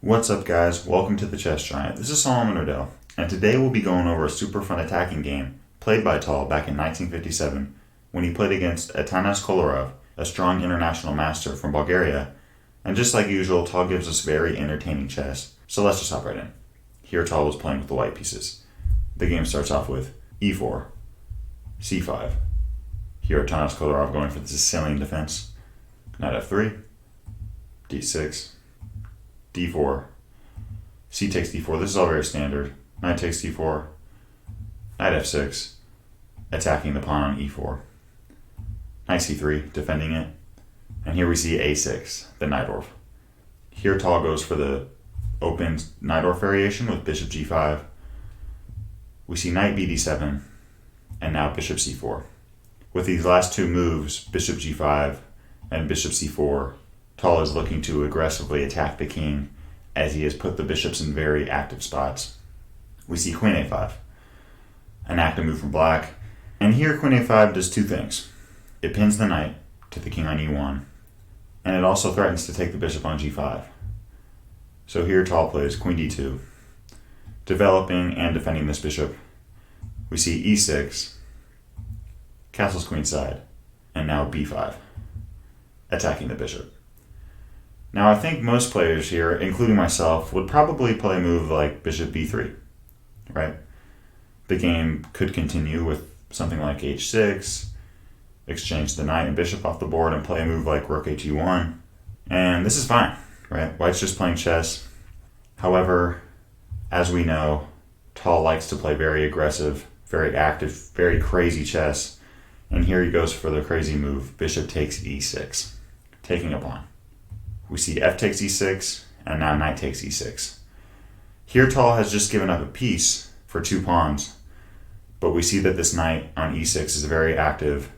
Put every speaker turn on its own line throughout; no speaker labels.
What's up, guys? Welcome to the Chess Giant. This is Solomon Riddell, and today we'll be going over a super fun attacking game played by Tal back in 1957 when he played against Atanas Kolarov, a strong international master from Bulgaria. And just like usual, Tal gives us very entertaining chess, so let's just hop right in. Here Tal was playing with the white pieces. The game starts off with e4, c5. Here Atanas Kolarov going for the Sicilian defense. Knight f3, d6, d4, c takes d4. This is all very standard. Knight takes d4, knight f6, attacking the pawn on e4. Knight c3, defending it. And here we see a6, the Najdorf. Here Tal goes for the open Najdorf variation with bishop g5. We see knight bd7, and now bishop c4. With these last two moves, bishop g5 and bishop c4, Tal is looking to aggressively attack the king as he has put the bishops in very active spots. We see queen a5, an active move from black. And here queen a5 does two things. It pins the knight to the king on e1, and it also threatens to take the bishop on g5. So here Tal plays queen d2, developing and defending this bishop. We see e6, castles queenside, and now b5, attacking the bishop. Now I think most players here, including myself, would probably play a move like bishop b3, right? The game could continue with something like h6, exchange the knight and bishop off the board, and play a move like rook he1. And this is fine, right? White's just playing chess. However, as we know, Tal likes to play very aggressive, very active, very crazy chess. And here he goes for the crazy move, bishop takes e6, taking a pawn. We see f takes e6, and now knight takes e6. Here Tal has just given up a piece for two pawns, but we see that this knight on e6 is very active,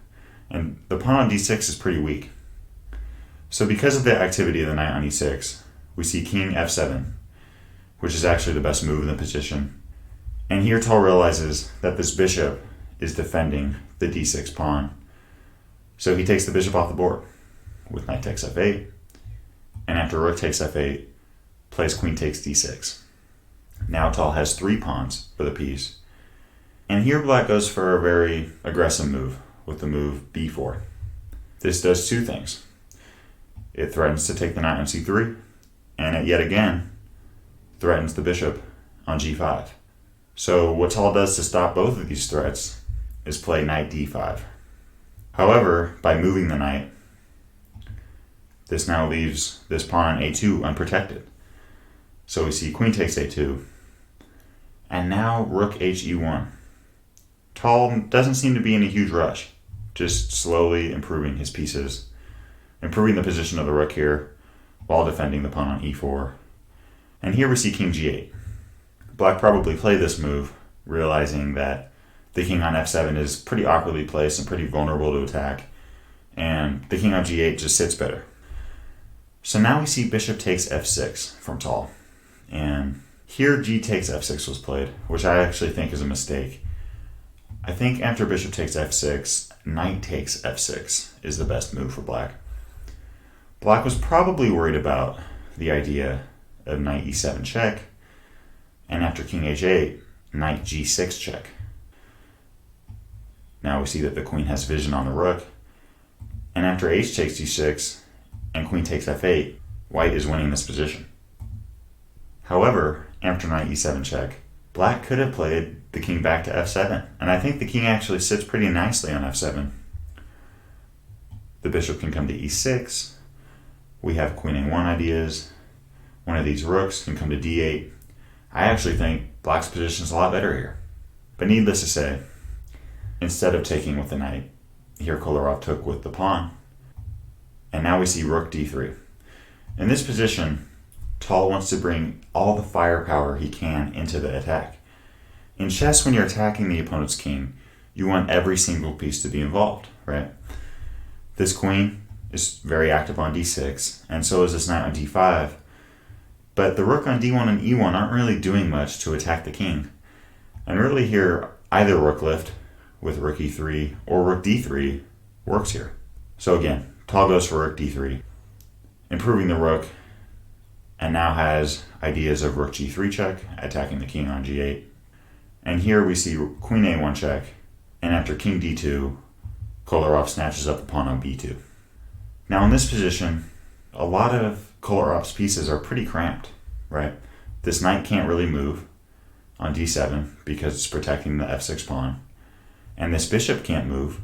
and the pawn on d6 is pretty weak. So because of the activity of the knight on e6, we see king f7, which is actually the best move in the position. And here Tal realizes that this bishop is defending the d6 pawn. So he takes the bishop off the board with knight takes f8, and after rook takes f8, plays queen takes d6. Now Tal has three pawns for the piece. And here black goes for a very aggressive move with the move b4. This does two things. It threatens to take the knight on c3, and it yet again threatens the bishop on g5. So what Tal does to stop both of these threats is play knight d5. However, by moving the knight, this now leaves this pawn on a2 unprotected. So we see queen takes a2, and now rook he1. Tal doesn't seem to be in a huge rush, just slowly improving his pieces, improving the position of the rook here, while defending the pawn on e4. And here we see king g8. Black probably played this move, realizing that the king on f7 is pretty awkwardly placed and pretty vulnerable to attack, and the king on g8 just sits better. So now we see bishop takes f6 from Tal, and here g takes f6 was played, which I actually think is a mistake. I think after bishop takes f6, knight takes f6 is the best move for black. Black was probably worried about the idea of knight e7 check, and after king h8, knight g6 check. Now we see that the queen has vision on the rook, and after h takes g6 and queen takes f8, white is winning this position. However, after knight e7 check, black could have played the king back to f7, and I think the king actually sits pretty nicely on f7. The bishop can come to e6. We have queen a1 ideas. One of these rooks can come to d8. I actually think black's position is a lot better here. But needless to say, instead of taking with the knight, here Kolarov took with the pawn. And now we see rook d3. In this position, Tal wants to bring all the firepower he can into the attack. In chess, when you're attacking the opponent's king, you want every single piece to be involved, right? This queen is very active on d6, and so is this knight on d5. But the rook on d1 and e1 aren't really doing much to attack the king. And really here, either rook lift with rook e3 or rook d3 works here. So again, Tal goes for rook d3, improving the rook and now has ideas of rook g3 check, attacking the king on g8. And here we see queen a1 check, and after king d2, Kolarov snatches up the pawn on b2. Now in this position, a lot of Kolarov's pieces are pretty cramped, right? This knight can't really move on d7 because it's protecting the f6 pawn. And this bishop can't move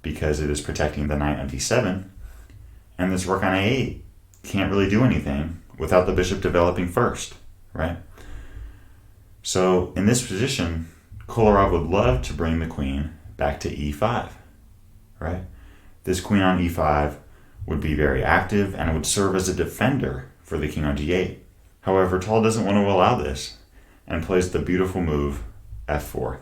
because it is protecting the knight on d7. And this rook on a8 can't really do anything without the bishop developing first, right? So in this position, Kolarov would love to bring the queen back to e5, right? This queen on e5 would be very active and it would serve as a defender for the king on g8. However, Tal doesn't want to allow this and plays the beautiful move f4.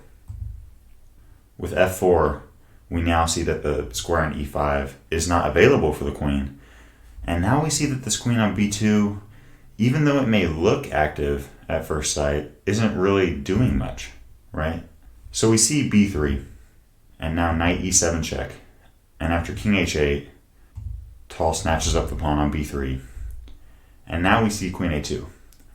With f4, we now see that the square on e5 is not available for the queen. And now we see that this queen on b2, even though it may look active at first sight, isn't really doing much, right? So we see b3, and now knight e7 check. And after king h8, Tal snatches up the pawn on b3. And now we see queen a2.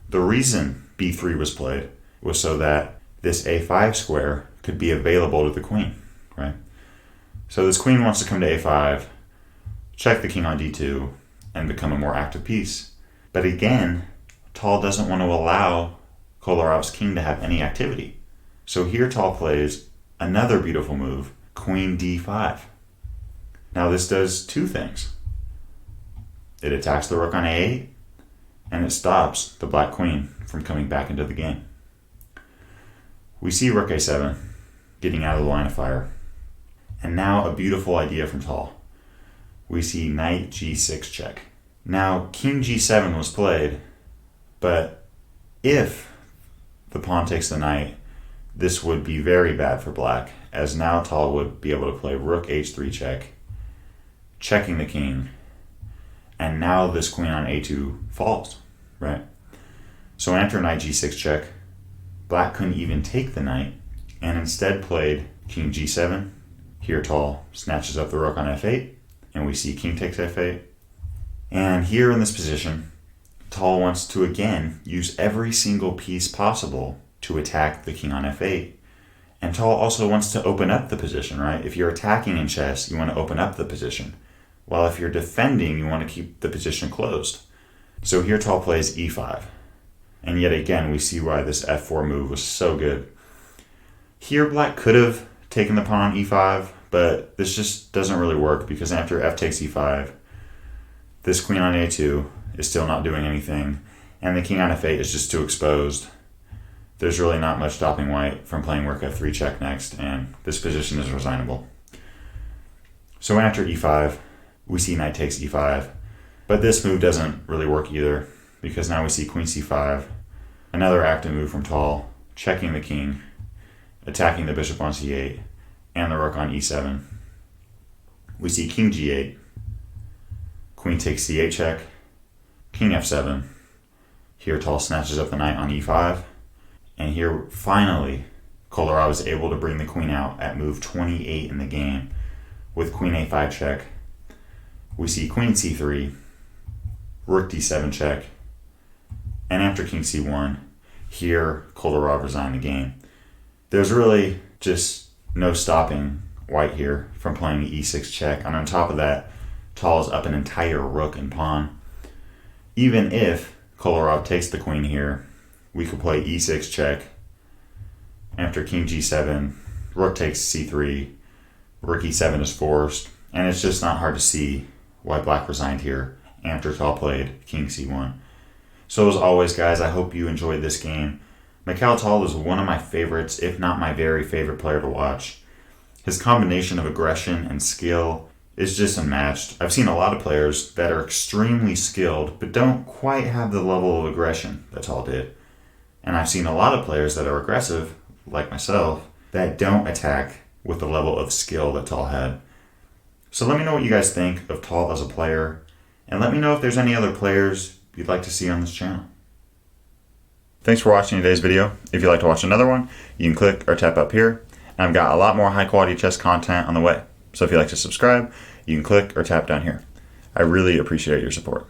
The reason b3 was played was so that this a5 square could be available to the queen, right? So this queen wants to come to a5, check the king on d2, and become a more active piece. But again, Tal doesn't want to allow Kolarov's king to have any activity. So here Tal plays another beautiful move, queen d5. Now this does two things. It attacks the rook on a8, and it stops the black queen from coming back into the game. We see rook a7 getting out of the line of fire. And now a beautiful idea from Tal. We see knight g6 check. Now king g7 was played, but if the pawn takes the knight, this would be very bad for black, as now Tal would be able to play rook h3 check, checking the king, and now this queen on a2 falls, right? So after knight g6 check, black couldn't even take the knight, and instead played king g7. Here Tal snatches up the rook on f8, and we see king takes f8. And here in this position, Tal wants to again use every single piece possible to attack the king on f8. And Tal also wants to open up the position, right? If you're attacking in chess, you want to open up the position. While if you're defending, you want to keep the position closed. So here Tal plays e5. And yet again, we see why this f4 move was so good. Here black could have taken the pawn on e5, but this just doesn't really work because after f takes e5, this queen on a2 is still not doing anything, and the king on f8 is just too exposed. There's really not much stopping white from playing rook f3 check next, and this position is resignable. So after e5, we see knight takes e5, but this move doesn't really work either, because now we see queen c5, another active move from Tal, checking the king, attacking the bishop on c8, and the rook on e7. We see king g8, queen takes c8 check, king f7. Here Tal snatches up the knight on e5, and here finally Kolarov is able to bring the queen out at move 28 in the game with queen a5 check. We see queen c3, rook d7 check, and after king c1, here Kolarov resigned the game. There's really just no stopping white here from playing the e6 check, and on top of that, Tal is up an entire rook and pawn. Even if Kolarov takes the queen here, we could play e6 check. After king g7, rook takes c3, rook e7 is forced, and it's just not hard to see why black resigned here after Tal played king c1. So as always, guys, I hope you enjoyed this game. Mikhail Tal is one of my favorites, if not my very favorite player to watch. His combination of aggression and skill is just unmatched. I've seen a lot of players that are extremely skilled, but don't quite have the level of aggression that Tal did. And I've seen a lot of players that are aggressive, like myself, that don't attack with the level of skill that Tal had. So let me know what you guys think of Tal as a player, and let me know if there's any other players you'd like to see on this channel. Thanks for watching today's video. If you'd like to watch another one, you can click or tap up here. And I've got a lot more high quality chess content on the way. So if you'd like to subscribe, you can click or tap down here. I really appreciate your support.